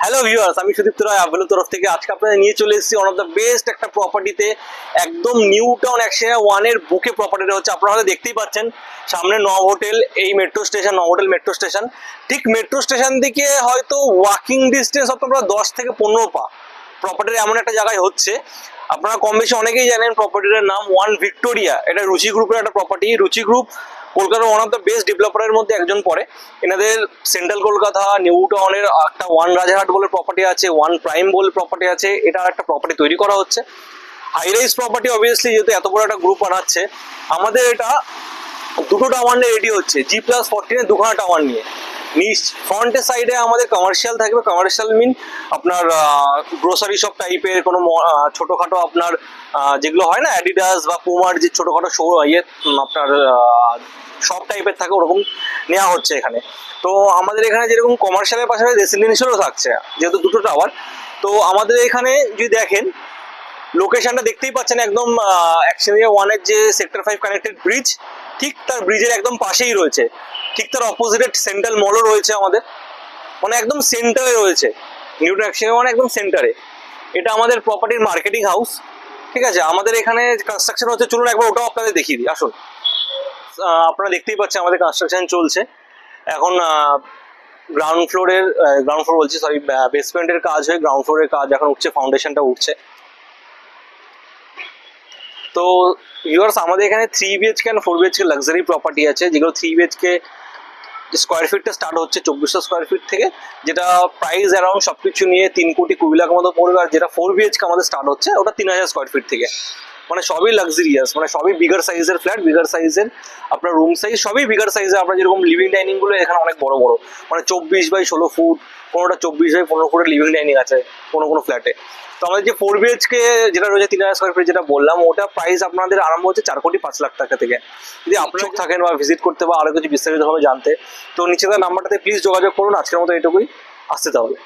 Hello viewers, আমি সুদীপ্ত রায় আভেলুর তরফ থেকে আজকে আপনাদের নিয়ে চলে এসেছি ওয়ান অফ দ্য বেস্ট একটা প্রপার্টিতে। একদম নিউ টাউন 101-এর বুকে প্রপার্টিটা হচ্ছে। আপনারা হয়তো দেখতেই পাচ্ছেন সামনে নব হোটেল, এই মেট্রো স্টেশন, নব হোটেল মেট্রো স্টেশন। ঠিক মেট্রো স্টেশন থেকে হয়তো ওয়াকিং ডিস্টেন্স আপনারা 10 থেকে 15 পা প্রপার্টির এমন একটা জায়গায় হচ্ছে। আপনারা কম বেশি অনেকেই জানেন প্রপার্টিটার নাম ওয়ান ভিক্টোরিয়া। এটা রুচি গ্রুপের একটা প্রপার্টি। রুচি গ্রুপ কলকাতার ওয়ান অফ দ্য বেস্ট ডেভেলপারের মধ্যে একজন পড়ে। এনাদের সেন্ট্রাল কলকাতা, নিউ টাউনের একটা ওয়ান রাজারহাট বলে প্রপার্টি আছে, ওয়ান প্রাইম বলে প্রপার্টি আছে। এটা একটা প্রপার্টি তৈরি করা হচ্ছে, হাই রাইজ প্রপার্টি। অবভিয়াসলি যেহেতু এত বড় একটা গ্রুপ বানাচ্ছে, আমাদের এটা দুটো টাওয়ার নিয়ে রেডি হচ্ছে, G+14 দুখানা টাওয়ার নিয়ে। ফ্রন্টের সাইডে আমাদের কমার্শিয়াল থাকবে। কমার্শিয়াল মিন আপনার গ্রোসারি শপ টাইপের কোনো ছোটোখাটো আপনার যেগুলো হয় না অ্যাডিডাস বা পুমার যে ছোটোখাটো আপনার শপ টাইপের থাকে, ওরকম নেওয়া হচ্ছে এখানে। তো আমাদের এখানে যেরকম কমার্শিয়ালের পাশাপাশি রেসিডেন্সিয়ালও থাকছে, যেহেতু দুটো টাওয়ার। তো আমাদের এখানে যদি দেখেন লোকেশনটা দেখতেই পাচ্ছেন, একদম 101-এর যে সেক্টর 5 কানেক্টেড ব্রিজ, ঠিক তার ব্রিজের একদম পাশেই রয়েছে। ঠিক তার অপোজিটে সেন্ট্রাল মলও রয়েছে আমাদের, মানে একদম সেন্টারে রয়েছে। নিউটন 101 একদম সেন্টারে। এটা আমাদের প্রপার্টির মার্কেটিং হাউস, ঠিক আছে। আমাদের এখানে কনস্ট্রাকশন হচ্ছে, চলুন একবার ওটাও আপনাদের দেখিয়ে দিই, আসুন। আপনারা দেখতেই পাচ্ছেন আমাদের কনস্ট্রাকশন চলছে এখন। গ্রাউন্ড ফ্লোর বলছি, সরি, বেসমেন্টের কাজ হয়ে গ্রাউন্ড ফ্লোরের কাজ এখন উঠছে, ফাউন্ডেশনটা উঠছে। তো ভিউয়ার্স, আমাদের এখানে 3 BHK আর 4 BHK লাক্সারি প্রপার্টি আছে, যেগুলো 3 BHK স্কোয়ার ফিটটা স্টার্ট হচ্ছে 2400 স্কোয়ার ফিট থেকে, যেটা প্রাইস অ্যারাউন্ড সবকিছু নিয়ে 3,20,00,000 মতো পড়বে। আর যেটা 4 BHK আমাদের স্টার্ট হচ্ছে ওটা 3000 স্কোয়ার ফিট থেকে। মানে সবই লাক্সারিয়াস, মানে সবই বিগার সাইজের ফ্ল্যাট, বিগার সাইজের আপনার রুম সাইজ, সবই বিগার সাইজের। আপনার যেরকম লিভিং ডাইনিং গুলো এখানে অনেক বড় বড়, মানে 24x16 ফুট, কোনোটা 24x15 ফুটের লিভিং ডাইনিং আছে কোনো ফ্ল্যাটে। তো আমাদের যে 4 BHK যেটা রয়েছে 3000 স্কোয়ার ফিট, যেটা বললাম, ওটা প্রাইস আপনাদের আরম্ভ হচ্ছে 4,05,00,000 টাকা থেকে। যদি আপনারা থাকেন বা ভিজিট করতে বা আরো কিছু বিস্তারিতভাবে জানতে, তো নিচে তার নাম্বারটাতে প্লিজ যোগাযোগ করুন। আজকের মতো এটুকুই, আসতে তাহলে।